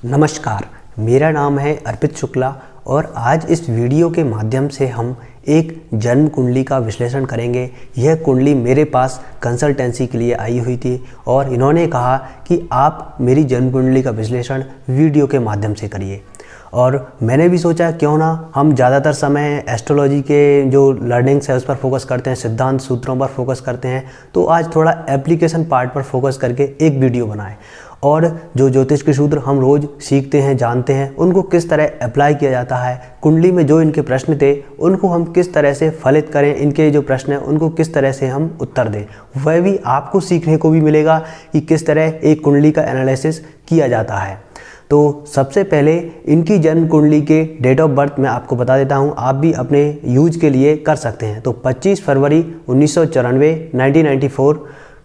नमस्कार, मेरा नाम है अर्पित शुक्ला और आज इस वीडियो के माध्यम से हम एक जन्म कुंडली का विश्लेषण करेंगे। यह कुंडली मेरे पास कंसल्टेंसी के लिए आई हुई थी और इन्होंने कहा कि आप मेरी जन्म कुंडली का विश्लेषण वीडियो के माध्यम से करिए। और मैंने भी सोचा क्यों ना हम ज़्यादातर समय एस्ट्रोलॉजी के जो लर्निंग्स है उस पर फोकस करते हैं, सिद्धांत सूत्रों पर फोकस करते हैं, तो आज थोड़ा एप्लीकेशन पार्ट पर फोकस करके एक वीडियो बनाएं और जो ज्योतिष के सूत्र हम रोज़ सीखते हैं, जानते हैं, उनको किस तरह अप्लाई किया जाता है, कुंडली में जो इनके प्रश्न थे उनको हम किस तरह से फलित करें, इनके जो प्रश्न हैं उनको किस तरह से हम उत्तर दें, वह भी आपको सीखने को भी मिलेगा कि किस तरह एक कुंडली का एनालिसिस किया जाता है। तो सबसे पहले इनकी जन्म कुंडली के डेट ऑफ बर्थ मैं आपको बता देता हूं, आप भी अपने यूज के लिए कर सकते हैं। तो 25 फरवरी 1994 1994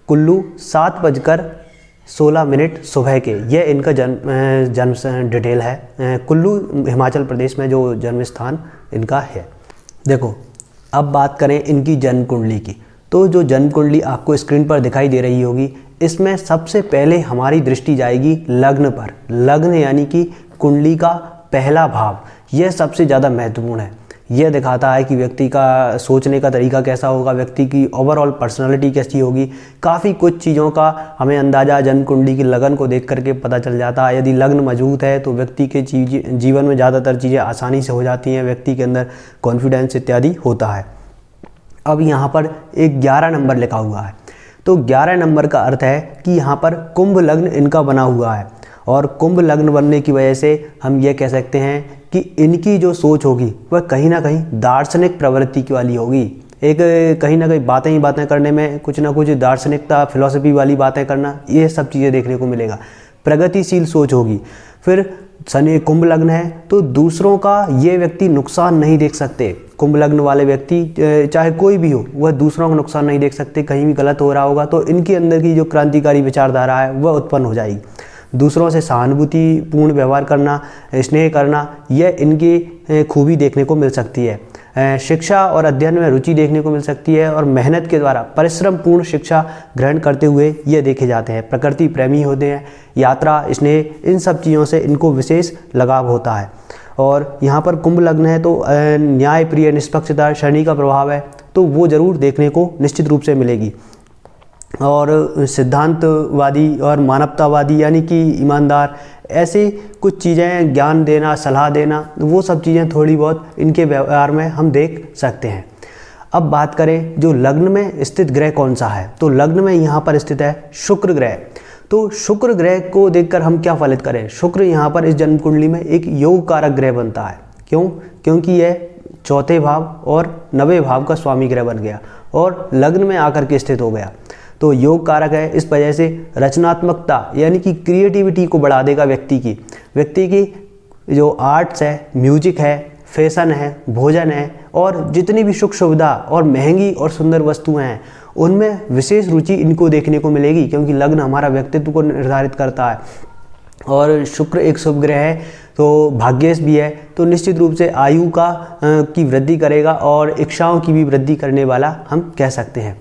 कुल्लू 7:16 सुबह के, यह इनका जन्म डिटेल है। कुल्लू हिमाचल प्रदेश में जो जन्म स्थान इनका है। देखो, अब बात करें इनकी जन्म कुंडली की, तो जो जन्म कुंडली आपको स्क्रीन पर दिखाई दे रही होगी, इसमें सबसे पहले हमारी दृष्टि जाएगी लग्न पर। लग्न यानी कि कुंडली का पहला भाव, यह सबसे ज़्यादा महत्वपूर्ण है। यह दिखाता है कि व्यक्ति का सोचने का तरीका कैसा होगा, व्यक्ति की ओवरऑल पर्सनालिटी कैसी होगी। काफ़ी कुछ चीज़ों का हमें अंदाज़ा जन्म कुंडली की लगन को देख करके पता चल जाता है। यदि लग्न मजबूत है तो व्यक्ति के जीवन में ज़्यादातर चीज़ें आसानी से हो जाती हैं, व्यक्ति के अंदर कॉन्फिडेंस इत्यादि होता है। अब यहाँ पर एक 11 नंबर लिखा हुआ है, तो 11 नंबर का अर्थ है कि यहाँ पर कुंभ लग्न इनका बना हुआ है और कुंभ लग्न बनने की वजह से हम ये कह सकते हैं कि इनकी जो सोच होगी वह कहीं ना कहीं दार्शनिक प्रवृत्ति की वाली होगी। एक कहीं ना कहीं बातें ही बातें करने में कुछ ना कुछ दार्शनिकता, फिलॉसफी वाली बातें करना, ये सब चीज़ें देखने को मिलेगा। प्रगतिशील सोच होगी। फिर शनि कुंभ लग्न है तो दूसरों का ये व्यक्ति नुकसान नहीं देख सकते। कुंभ लग्न वाले व्यक्ति चाहे कोई भी हो, वह दूसरों का नुकसान नहीं देख सकते। कहीं भी गलत हो रहा होगा तो इनके अंदर की जो क्रांतिकारी विचारधारा है वह उत्पन्न हो जाएगी। दूसरों से सहानुभूतिपूर्ण व्यवहार करना, स्नेह करना, यह इनकी खूबी देखने को मिल सकती है। शिक्षा और अध्ययन में रुचि देखने को मिल सकती है और मेहनत के द्वारा परिश्रम पूर्ण शिक्षा ग्रहण करते हुए ये देखे जाते हैं। प्रकृति प्रेमी होते हैं, यात्रा, स्नेह, इन सब चीज़ों से इनको विशेष लगाव होता है। और यहाँ पर कुंभ लग्न है तो न्याय प्रिय, निष्पक्षता, शनि का प्रभाव है तो वो ज़रूर देखने को निश्चित रूप से मिलेगी। और सिद्धांतवादी और मानवतावादी यानी कि ईमानदार, ऐसी कुछ चीज़ें, ज्ञान देना, सलाह देना, वो सब चीज़ें थोड़ी बहुत इनके व्यवहार में हम देख सकते हैं। अब बात करें जो लग्न में स्थित ग्रह कौन सा है, तो लग्न में यहाँ पर स्थित है शुक्र ग्रह। तो शुक्र ग्रह को देखकर हम क्या फलित करें। शुक्र यहाँ पर इस जन्म कुंडली में एक योग कारक ग्रह बनता है। क्यों? क्योंकि यह चौथे भाव और 9वें भाव का स्वामी ग्रह बन गया और लग्न में आकर के स्थित हो गया, तो योग कारक है। इस वजह से रचनात्मकता यानी कि क्रिएटिविटी को बढ़ा देगा। व्यक्ति की जो आर्ट्स है, म्यूजिक है, फैशन है, भोजन है और जितनी भी सुख सुविधा और महंगी और सुंदर वस्तुएं हैं उनमें विशेष रुचि इनको देखने को मिलेगी, क्योंकि लग्न हमारा व्यक्तित्व को निर्धारित करता है और शुक्र एक शुभ ग्रह है तो भाग्येश भी है, तो निश्चित रूप से आयु की वृद्धि करेगा और इच्छाओं की भी वृद्धि करने वाला हम कह सकते हैं।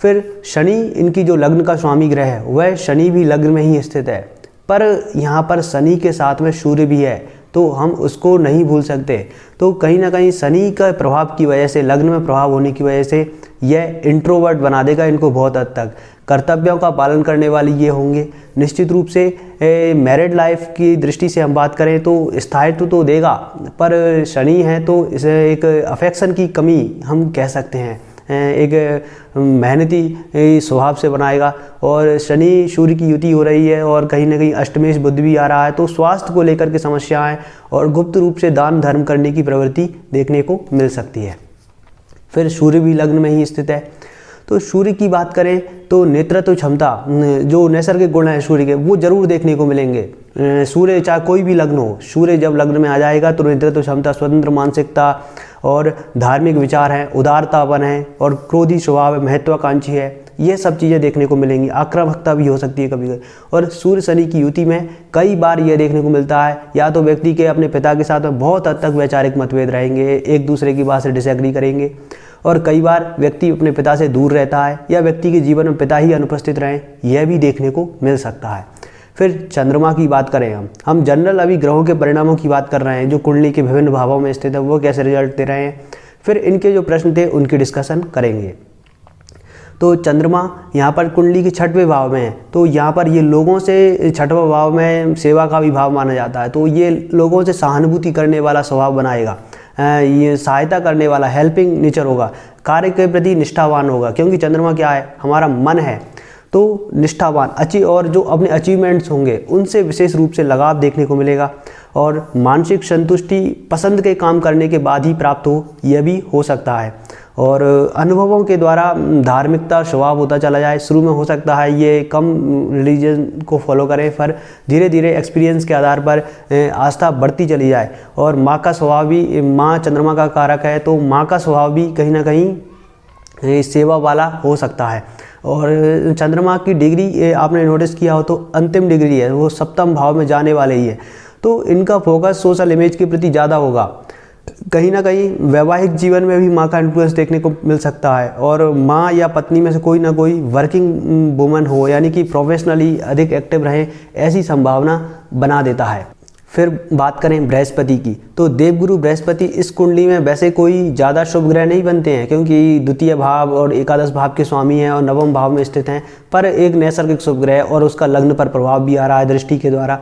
फिर शनि इनकी जो लग्न का स्वामी ग्रह है, वह शनि भी लग्न में ही स्थित है, पर यहाँ पर शनि के साथ में सूर्य भी है तो हम उसको नहीं भूल सकते। तो कहीं ना कहीं शनि का प्रभाव की वजह से, लग्न में प्रभाव होने की वजह से यह इंट्रोवर्ट बना देगा इनको बहुत हद तक। कर्तव्यों का पालन करने वाले ये होंगे। निश्चित रूप से मैरिड लाइफ की दृष्टि से हम बात करें तो स्थायित्व तो देगा, पर शनि है तो इसे एक अफेक्शन की कमी हम कह सकते हैं, एक मेहनती स्वभाव से बनाएगा। और शनि सूर्य की युति हो रही है और कहीं ना कहीं अष्टमेश बुध भी आ रहा है, तो स्वास्थ्य को लेकर के समस्याएं और गुप्त रूप से दान धर्म करने की प्रवृत्ति देखने को मिल सकती है। फिर सूर्य भी लग्न में ही स्थित है, तो सूर्य की बात करें तो नेतृत्व क्षमता, जो नैसर्गिक गुण है सूर्य के, वो जरूर देखने को मिलेंगे। सूर्य चाहे कोई भी लग्न हो, सूर्य जब लग्न में आ जाएगा तो नेतृत्व क्षमता, स्वतंत्र मानसिकता और धार्मिक विचार हैं, उदारतापन है और क्रोधी स्वभाव है, महत्वाकांक्षी है, ये सब चीज़ें देखने को मिलेंगी। आक्रामकता भी हो सकती है कभी कभी। और सूर्य शनि की युति में कई बार ये देखने को मिलता है, या तो व्यक्ति के अपने पिता के साथ में बहुत हद तक वैचारिक मतभेद रहेंगे, एक दूसरे की बात से डिसएग्री करेंगे, और कई बार व्यक्ति अपने पिता से दूर रहता है या व्यक्ति के जीवन में पिता ही अनुपस्थित रहें, यह भी देखने को मिल सकता है। फिर चंद्रमा की बात करें हम जनरल अभी ग्रहों के परिणामों की बात कर रहे हैं जो कुंडली के विभिन्न भावों में स्थित है, वो कैसे रिजल्ट दे रहे हैं। फिर इनके जो प्रश्न थे उनकी डिस्कशन करेंगे। तो चंद्रमा यहाँ पर कुंडली के 6वें भाव में है, तो यहाँ पर ये लोगों से 6वां भाव में सेवा का भी भाव माना जाता है, तो ये लोगों से सहानुभूति करने वाला स्वभाव बनाएगा, ये सहायता करने वाला हेल्पिंग नेचर होगा, कार्य के प्रति निष्ठावान होगा, क्योंकि चंद्रमा क्या है, हमारा मन है, तो निष्ठावान और जो अपने अचीवमेंट्स होंगे उनसे विशेष रूप से लगाव देखने को मिलेगा। और मानसिक संतुष्टि पसंद के काम करने के बाद ही प्राप्त हो, यह भी हो सकता है। और अनुभवों के द्वारा धार्मिकता स्वभाव होता चला जाए। शुरू में हो सकता है ये कम रिलीजन को फॉलो करें, पर धीरे धीरे एक्सपीरियंस के आधार पर आस्था बढ़ती चली जाए। और माँ का स्वभाव भी, माँ चंद्रमा का कारक है, तो माँ का स्वभाव भी कहीं ना कहीं सेवा वाला हो सकता है। और चंद्रमा की डिग्री आपने नोटिस किया हो तो अंतिम डिग्री है, वो 7वें भाव में जाने वाले ही है, तो इनका फोकस सोशल इमेज के प्रति ज़्यादा होगा। कहीं ना कहीं वैवाहिक जीवन में भी माँ का इन्फ्लुएंस देखने को मिल सकता है, और माँ या पत्नी में से कोई ना कोई वर्किंग वुमन हो, यानी कि प्रोफेशनली अधिक एक्टिव रहे, ऐसी संभावना बना देता है। फिर बात करें बृहस्पति की, तो देवगुरु बृहस्पति इस कुंडली में वैसे कोई ज़्यादा शुभ ग्रह नहीं बनते हैं, क्योंकि द्वितीय भाव और एकादश भाव के स्वामी हैं और 9वें भाव में स्थित हैं, पर एक नैसर्गिक शुभ ग्रह और उसका लग्न पर प्रभाव भी आ रहा है दृष्टि के द्वारा।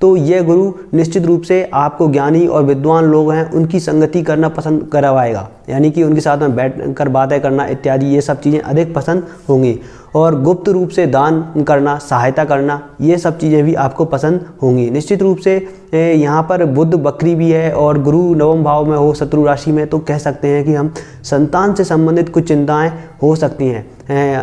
तो ये गुरु निश्चित रूप से आपको ज्ञानी और विद्वान लोग हैं उनकी संगति करना पसंद करवाएगा, यानी कि उनके साथ में बैठ कर बातें करना इत्यादि, ये सब चीज़ें अधिक पसंद होंगी। और गुप्त रूप से दान करना, सहायता करना, ये सब चीज़ें भी आपको पसंद होंगी। निश्चित रूप से यहाँ पर बुध बकरी भी है और गुरु 9वें भाव में हो शत्रु राशि में, तो कह सकते हैं कि हम संतान से संबंधित कुछ चिंताएं हो सकती हैं।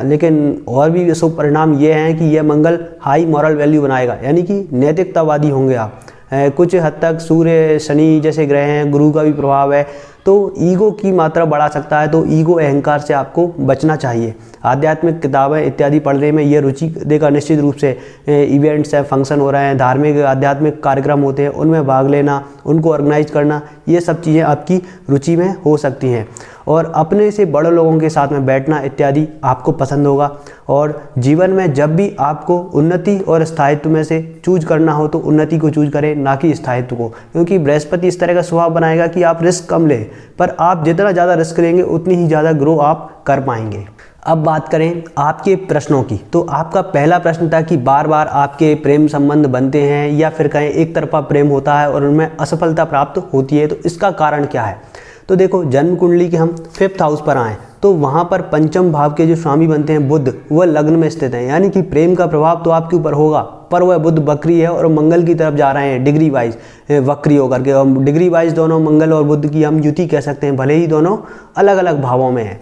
लेकिन और भी शुभ परिणाम ये हैं कि यह मंगल हाई मॉरल वैल्यू बनाएगा, यानी कि नैतिकतावादी होंगे आप। कुछ हद तक सूर्य शनि जैसे ग्रह हैं, गुरु का भी प्रभाव है, तो ईगो की मात्रा बढ़ा सकता है, तो ईगो अहंकार से आपको बचना चाहिए। आध्यात्मिक किताबें इत्यादि पढ़ने में ये रुचि देगा निश्चित रूप से। इवेंट्स हैं, फंक्शन हो रहे हैं, धार्मिक आध्यात्मिक कार्यक्रम होते हैं, उनमें भाग लेना, उनको ऑर्गेनाइज करना, ये सब चीज़ें आपकी रुचि में हो सकती हैं। और अपने से बड़े लोगों के साथ में बैठना इत्यादि आपको पसंद होगा। और जीवन में जब भी आपको उन्नति और स्थायित्व में से चूज करना हो तो उन्नति को चूज करें, ना कि स्थायित्व को, क्योंकि बृहस्पति इस तरह का स्वभाव बनाएगा कि आप रिस्क कम लें, पर आप जितना ज़्यादा रिस्क लेंगे उतनी ही ज़्यादा ग्रो आप कर पाएंगे। अब बात करें आपके प्रश्नों की, तो आपका पहला प्रश्न था कि बार बार आपके प्रेम संबंध बनते हैं या फिर कहें एक तरफा प्रेम होता है और उनमें असफलता प्राप्त होती है, तो इसका कारण क्या है। तो देखो, जन्म कुंडली के हम 5th हाउस पर आएँ तो वहाँ पर 5वें भाव के जो स्वामी बनते हैं बुध, वह लग्न में स्थित हैं, यानी कि प्रेम का प्रभाव तो आपके ऊपर होगा, पर वह बुध बकरी है और मंगल की तरफ जा रहे हैं डिग्री वाइज, वक्री होकर के। और डिग्री वाइज दोनों मंगल और बुध की हम युति कह सकते हैं, भले ही दोनों अलग अलग भावों में हैं।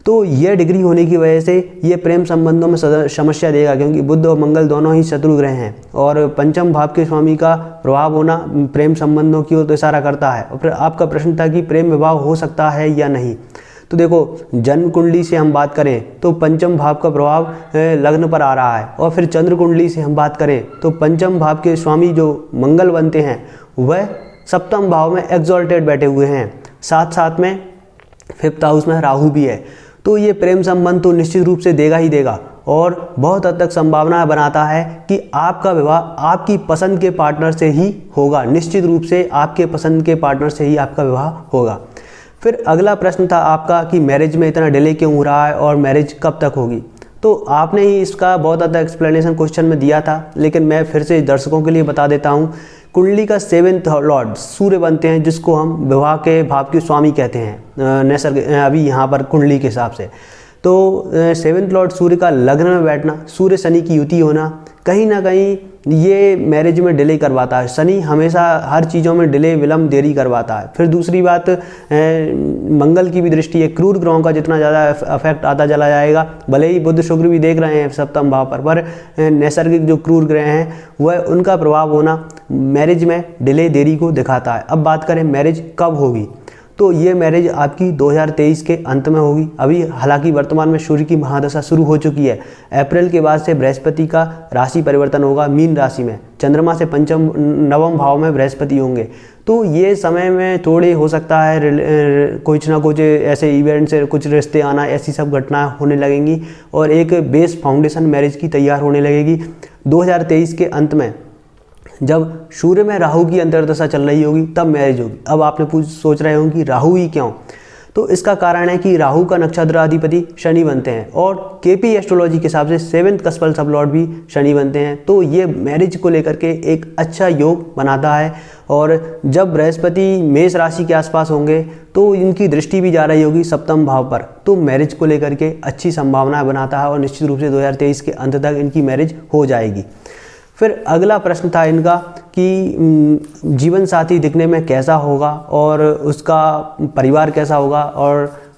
तो यह डिग्री होने की वजह से ये प्रेम संबंधों में समस्या देगा, क्योंकि बुध और मंगल दोनों ही शत्रु ग्रह हैं, और 5वें भाव के स्वामी का प्रभाव होना प्रेम संबंधों की ओर तो इशारा करता है। और फिर आपका प्रश्न था कि प्रेम विवाह हो सकता है या नहीं। तो देखो, जन्म कुंडली से हम बात करें तो 5वें भाव का प्रभाव लग्न पर आ रहा है, और फिर चंद्र कुंडली से हम बात करें तो 5वें भाव के स्वामी जो मंगल बनते हैं वह 7वें भाव में एक्सॉल्टेड बैठे हुए हैं, साथ साथ में 5th हाउस में राहु भी है। तो ये प्रेम संबंध तो निश्चित रूप से देगा ही देगा, और बहुत हद तक संभावना बनाता है कि आपका विवाह आपकी पसंद के पार्टनर से ही होगा। निश्चित रूप से आपके पसंद के पार्टनर से ही आपका विवाह होगा। फिर अगला प्रश्न था आपका कि मैरिज में इतना डिले क्यों हो रहा है और मैरिज कब तक होगी। तो आपने ही इसका बहुत ज़्यादा एक्सप्लेनेशन क्वेश्चन में दिया था, लेकिन मैं फिर से दर्शकों के लिए बता देता हूँ। कुंडली का 7th लॉर्ड सूर्य बनते हैं, जिसको हम विवाह के भाव के स्वामी कहते हैं नैसर्गिक अभी यहाँ पर कुंडली के हिसाब से। तो 7th लॉर्ड सूर्य का लग्न में बैठना, सूर्य शनि की युति होना, कहीं ना कहीं ये मैरिज में डिले करवाता है। शनि हमेशा हर चीज़ों में डिले, विलम्ब, देरी करवाता है। फिर दूसरी बात, मंगल की भी दृष्टि है। क्रूर ग्रहों का जितना ज़्यादा अफेक्ट आता चला जाएगा, भले ही बुध शुक्र भी देख रहे हैं 7वें भाव पर नैसर्गिक जो क्रूर ग्रह हैं वह उनका प्रभाव होना मैरिज में डिले, देरी को दिखाता है। अब बात करें मैरिज कब होगी, तो ये मैरिज आपकी 2023 के अंत में होगी। अभी हालांकि वर्तमान में सूर्य की महादशा शुरू हो चुकी है। अप्रैल के बाद से बृहस्पति का राशि परिवर्तन होगा मीन राशि में, चंद्रमा से पंचम नवम भाव में बृहस्पति होंगे। तो ये समय में थोड़े हो सकता है कुछ ना कुछ ऐसे इवेंट्स, कुछ रिश्ते आना, ऐसी सब घटनाएं होने लगेंगी और एक बेस फाउंडेशन मैरिज की तैयार होने लगेगी 2023 के अंत में। जब सूर्य में राहु की अंतर्दशा चल रही होगी तब मैरिज होगी। अब आपने सोच रहे होंगे कि राहु ही क्यों, तो इसका कारण है कि राहु का नक्षत्र अधिपति शनि बनते हैं और केपी एस्ट्रोलॉजी के हिसाब से 7th कस्पल सब लॉर्ड भी शनि बनते हैं। तो ये मैरिज को लेकर के एक अच्छा योग बनाता है। और जब बृहस्पति मेष राशि के आसपास होंगे तो इनकी दृष्टि भी जा रही होगी सप्तम भाव पर, तो मैरिज को लेकर के अच्छी संभावनाएं बनाता है और निश्चित रूप से 2023 के अंत तक इनकी मैरिज हो जाएगी। फिर अगला प्रश्न था इनका कि जीवन साथी दिखने में कैसा होगा और उसका परिवार कैसा होगा,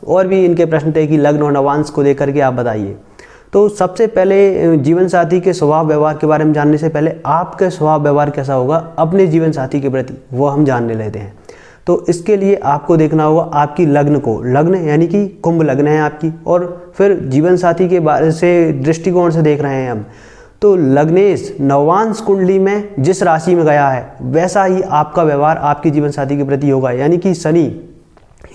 और भी इनके प्रश्न थे कि लग्न और नवांश को लेकर के आप बताइए। तो सबसे पहले जीवन साथी के स्वभाव व्यवहार के बारे में जानने से पहले आपका स्वभाव व्यवहार कैसा होगा अपने जीवन साथी के प्रति, वो हम जानने लेते हैं। तो इसके लिए आपको देखना होगा आपकी लग्न को, लग्न यानी कि कुंभ लग्न है आपकी, और फिर जीवन साथी के बारे से दृष्टिकोण से देख रहे हैं हम। तो लग्नेश नवांश कुंडली में जिस राशि में गया है वैसा ही आपका व्यवहार आपके जीवन साथी के प्रति होगा। यानी कि शनि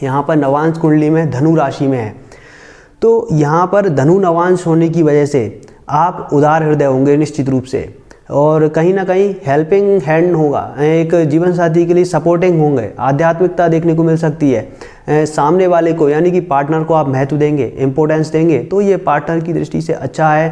यहाँ पर नवांश कुंडली में धनु राशि में है, तो यहाँ पर धनु नवांश होने की वजह से आप उदार हृदय होंगे निश्चित रूप से, और कहीं ना कहीं हेल्पिंग हैंड होगा, एक जीवन साथी के लिए सपोर्टिंग होंगे, आध्यात्मिकता देखने को मिल सकती है। सामने वाले को यानी कि पार्टनर को आप महत्व देंगे, इम्पोर्टेंस देंगे, तो ये पार्टनर की दृष्टि से अच्छा है।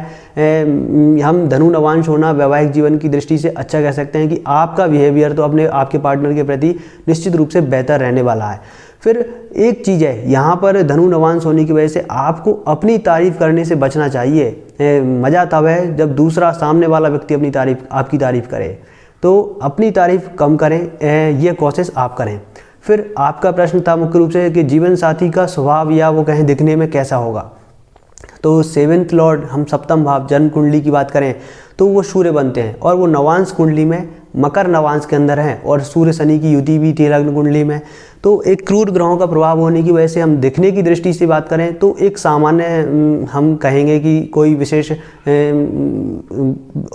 हम धनु नवांश होना वैवाहिक जीवन की दृष्टि से अच्छा कह सकते हैं कि आपका बिहेवियर तो आपके पार्टनर के प्रति निश्चित रूप से बेहतर रहने वाला है। फिर एक चीज़ है यहाँ पर धनु नवांश होने की वजह से आपको अपनी तारीफ करने से बचना चाहिए। मज़ा तब है जब दूसरा सामने वाला व्यक्ति आपकी तारीफ करे, तो अपनी तारीफ कम करें, ये कोशिश आप करें। फिर आपका प्रश्न था मुख्य रूप से कि जीवन साथी का स्वभाव या वो कहें दिखने में कैसा होगा। तो 7th लॉर्ड हम सप्तम भाव जन्म कुंडली की बात करें तो वो सूर्य बनते हैं और वो नवांश कुंडली में मकर नवांश के अंदर हैं, और सूर्य शनि की युति भी थी लग्न कुंडली में। तो एक क्रूर ग्रहों का प्रभाव होने की वजह से हम दिखने की दृष्टि से बात करें तो एक सामान्य हम कहेंगे कि कोई विशेष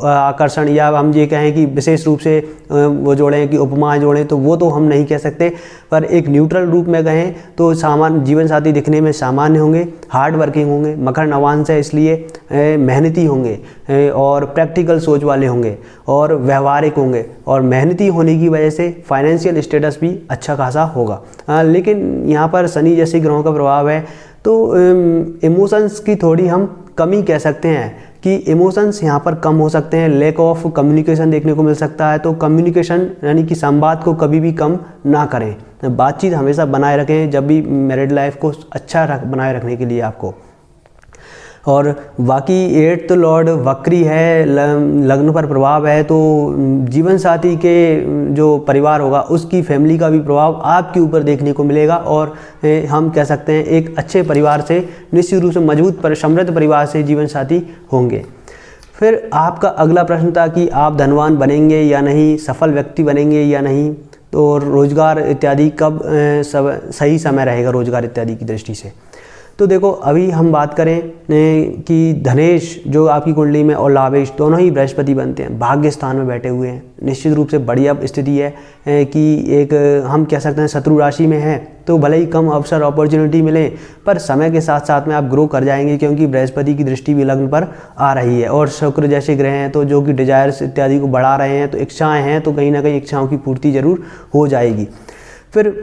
आकर्षण, या हम ये कहें कि विशेष रूप से वो जोड़ें कि उपमा जोड़ें, तो वो तो हम नहीं कह सकते, पर एक न्यूट्रल रूप में कहें तो सामान्य जीवन साथी दिखने में सामान्य होंगे, हार्ड वर्किंग होंगे, मकर नवांश है इसलिए मेहनती होंगे और प्रैक्टिकल सोच वाले होंगे और व्यवहारिक होंगे, और मेहनती होने की वजह से फाइनेंशियल स्टेटस भी अच्छा खासा होगा। लेकिन यहाँ पर शनि जैसे ग्रहों का प्रभाव है तो इमोशंस की थोड़ी हम कमी कह सकते हैं कि इमोशंस यहाँ पर कम हो सकते हैं, लैक ऑफ कम्युनिकेशन देखने को मिल सकता है। तो कम्युनिकेशन यानी कि संवाद को कभी भी कम ना करें, बातचीत हमेशा बनाए रखें जब भी मैरिड लाइफ को अच्छा बनाए रखने के लिए आपको। और बाकी 8th लॉर्ड वक्री है, लग्न पर प्रभाव है, तो जीवन साथी के जो परिवार होगा उसकी फैमिली का भी प्रभाव आपके ऊपर देखने को मिलेगा, और हम कह सकते हैं एक अच्छे परिवार से, निश्चित रूप से मजबूत समृद्ध परिवार से जीवन साथी होंगे। फिर आपका अगला प्रश्न था कि आप धनवान बनेंगे या नहीं, सफल व्यक्ति बनेंगे या नहीं, तो रोजगार इत्यादि कब सही समय रहेगा रोजगार इत्यादि की दृष्टि से। तो देखो अभी हम बात करें कि धनेश जो आपकी कुंडली में और लाभेश दोनों ही बृहस्पति बनते हैं, भाग्य स्थान में बैठे हुए हैं, निश्चित रूप से बढ़िया स्थिति है कि एक हम कह सकते हैं शत्रु राशि में है, तो भले ही कम अवसर अपॉर्चुनिटी मिले पर समय के साथ साथ में आप ग्रो कर जाएंगे, क्योंकि बृहस्पति की दृष्टि भी लग्न पर आ रही है और शुक्र जैसे ग्रह हैं तो जो कि डिजायर्स इत्यादि को बढ़ा रहे हैं, तो इच्छाएँ हैं तो कहीं ना कहीं इच्छाओं की पूर्ति जरूर हो जाएगी। फिर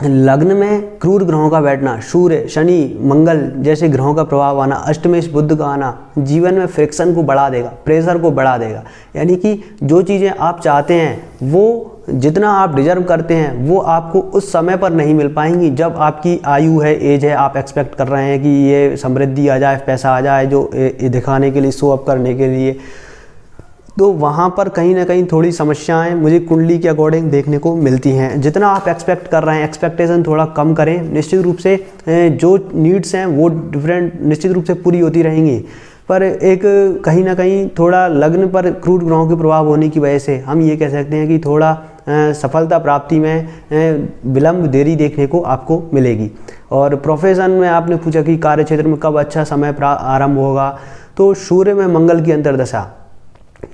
लग्न में क्रूर ग्रहों का बैठना, सूर्य शनि मंगल जैसे ग्रहों का प्रभाव आना, अष्टमेश बुध का आना जीवन में फ्रिक्शन को बढ़ा देगा, प्रेशर को बढ़ा देगा। यानी कि जो चीज़ें आप चाहते हैं वो जितना आप डिजर्व करते हैं वो आपको उस समय पर नहीं मिल पाएंगी जब आपकी आयु है, एज है, आप एक्सपेक्ट कर रहे हैं कि ये समृद्धि आ जाए, पैसा आ जाए जो दिखाने के लिए, शो अप करने के लिए, तो वहाँ पर कहीं ना कहीं थोड़ी समस्याएं मुझे कुंडली के अकॉर्डिंग देखने को मिलती हैं। जितना आप एक्सपेक्ट कर रहे हैं एक्सपेक्टेशन थोड़ा कम करें, निश्चित रूप से जो नीड्स हैं वो डिफरेंट निश्चित रूप से पूरी होती रहेंगी। पर एक कहीं ना कहीं थोड़ा लग्न पर क्रूर ग्रहों के प्रभाव होने की वजह से हम ये कह सकते हैं कि थोड़ा सफलता प्राप्ति में विलंब देरी देखने को आपको मिलेगी। और प्रोफेशन में आपने पूछा कि कार्य क्षेत्र में कब अच्छा समय आरंभ होगा, तो सूर्य में मंगल की अंतर्दशा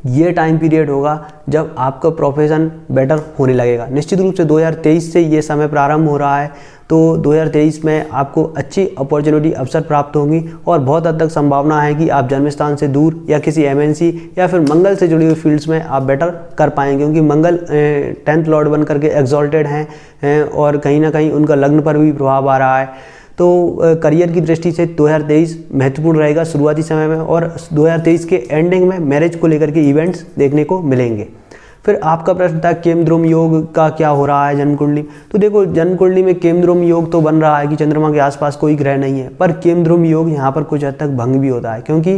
ये टाइम पीरियड होगा जब आपका प्रोफेशन बेटर होने लगेगा। निश्चित रूप से 2023 से ये समय प्रारंभ हो रहा है, तो 2023 में आपको अच्छी अपॉर्चुनिटी अवसर प्राप्त होंगी और बहुत हद तक संभावना है कि आप जन्म स्थान से दूर या किसी एमएनसी या फिर मंगल से जुड़ी हुई फील्ड्स में आप बेटर कर पाएंगे, क्योंकि मंगल 10th लॉर्ड बन करके एग्जॉल्टेड हैं और कहीं ना कहीं उनका लग्न पर भी प्रभाव आ रहा है। तो करियर की दृष्टि से 2023 महत्वपूर्ण रहेगा शुरुआती समय में, और 2023 के एंडिंग में मैरिज को लेकर के इवेंट्स देखने को मिलेंगे। फिर आपका प्रश्न था केमद्रुम योग का क्या हो रहा है जन्म कुंडली। तो देखो, जन्म कुंडली में केमद्रुम योग तो बन रहा है कि चंद्रमा के आसपास कोई ग्रह नहीं है, पर केमद्रुम योग यहाँ पर कुछ हद तक भंग भी होता है, क्योंकि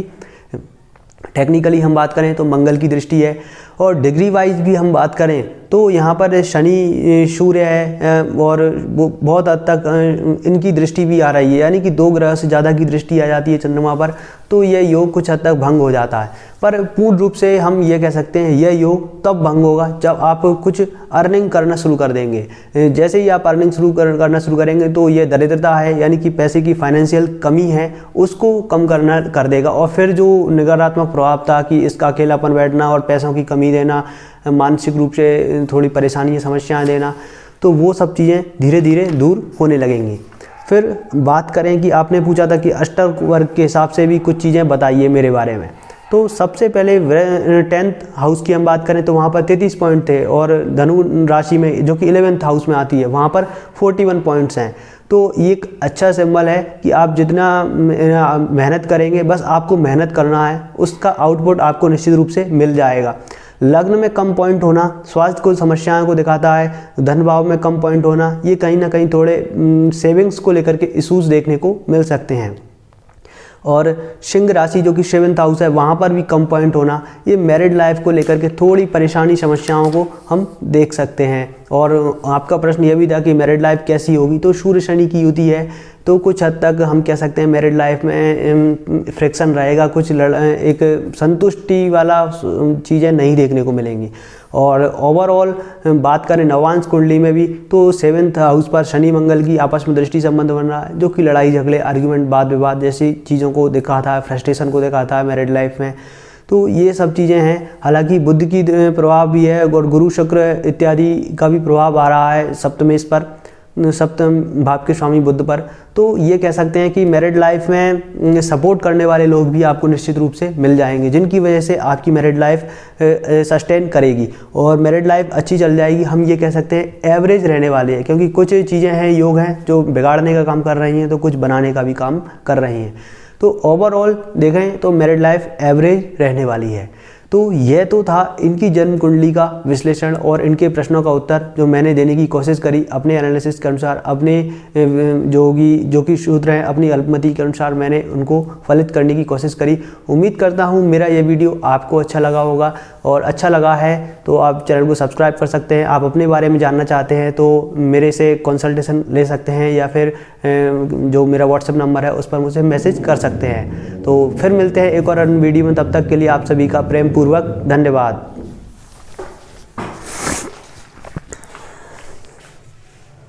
टेक्निकली हम बात करें तो मंगल की दृष्टि है, और डिग्री वाइज भी हम बात करें तो यहाँ पर शनि सूर्य है और वो बहुत हद तक इनकी दृष्टि भी आ रही है, यानी कि 2 ग्रह से ज़्यादा की दृष्टि आ जाती है चंद्रमा पर, तो यह योग कुछ हद तक भंग हो जाता है। पर पूर्ण रूप से हम ये कह सकते हैं यह योग तब भंग होगा जब आप कुछ अर्निंग करना शुरू कर देंगे। जैसे ही आप अर्निंग करना शुरू करेंगे तो ये दरिद्रता है, यानी कि पैसे की फाइनेंशियल कमी है, उसको कम करना कर देगा। और फिर जो नकारात्मक प्रभाव था कि इसका अकेलापन बैठना और पैसों की कमी देना, मानसिक रूप से थोड़ी परेशानी समस्याएं देना, तो वो सब चीज़ें धीरे धीरे दूर होने लगेंगी। फिर बात करें कि आपने पूछा था कि अष्टक वर्ग के हिसाब से भी कुछ चीज़ें बताइए मेरे बारे में। तो सबसे पहले 10th हाउस की हम बात करें तो वहाँ पर 33 पॉइंट थे, और धनु राशि में जो कि 11th हाउस में आती है वहाँ पर 41 पॉइंट्स हैं। तो ये एक अच्छा सिंबल है कि आप जितना मेहनत करेंगे, बस आपको मेहनत करना है, उसका आउटपुट आपको निश्चित रूप से मिल जाएगा। लग्न में कम पॉइंट होना स्वास्थ्य को समस्याओं को दिखाता है, धन भाव में कम पॉइंट होना ये कहीं ना कहीं थोड़े सेविंग्स को लेकर के इशूज देखने को मिल सकते हैं। और सिंह राशि जो कि 7th हाउस है वहाँ पर भी कम पॉइंट होना, ये मैरिड लाइफ को लेकर के थोड़ी परेशानी समस्याओं को हम देख सकते हैं। और आपका प्रश्न ये भी था कि मैरिड लाइफ कैसी होगी, तो सूर्य शनि की युति है, तो कुछ हद तक हम कह सकते हैं मैरिड लाइफ में फ्रिक्शन रहेगा, कुछ एक संतुष्टि वाला चीज़ें नहीं देखने को मिलेंगी। और ओवरऑल बात करें नवांश कुंडली में भी तो 7th हाउस पर शनि मंगल की आपस में दृष्टि संबंध बन रहा है, जो कि लड़ाई झगड़े, आर्ग्यूमेंट, वाद विवाद जैसी चीज़ों को दिखाता है, फ्रस्ट्रेशन को दिखाता है मैरिड लाइफ में। तो ये सब चीज़ें हैं। हालांकि बुध की प्रभाव भी है और गुरु शुक्र इत्यादि का भी प्रभाव आ रहा है सप्तमेश पर, सप्तम भाव के स्वामी बुध पर। तो ये कह सकते हैं कि मैरिड लाइफ में सपोर्ट करने वाले लोग भी आपको निश्चित रूप से मिल जाएंगे, जिनकी वजह से आपकी मैरिड लाइफ सस्टेन करेगी और मैरिड लाइफ अच्छी चल जाएगी। हम ये कह सकते हैं एवरेज रहने वाले हैं, क्योंकि कुछ चीज़ें हैं, योग हैं जो बिगाड़ने का काम कर रही हैं, तो कुछ बनाने का भी काम कर रही हैं। तो ओवरऑल देखें तो मैरिड लाइफ एवरेज रहने वाली है। तो यह तो था इनकी जन्म कुंडली का विश्लेषण और इनके प्रश्नों का उत्तर जो मैंने देने की कोशिश करी अपने एनालिसिस के अनुसार, अपने जो कि सूत्र हैं अपनी अल्पमति के अनुसार मैंने उनको फलित करने की कोशिश करी। उम्मीद करता हूँ मेरा ये वीडियो आपको अच्छा लगा होगा, और अच्छा लगा है तो आप चैनल को सब्सक्राइब कर सकते हैं। आप अपने बारे में जानना चाहते हैं तो मेरे से कंसल्टेशन ले सकते हैं, या फिर जो मेरा व्हाट्सएप नंबर है उस पर मुझे मैसेज कर सकते हैं। तो फिर मिलते हैं एक और वीडियो में, तब तक के लिए आप सभी का प्रेम पूर्वक धन्यवाद।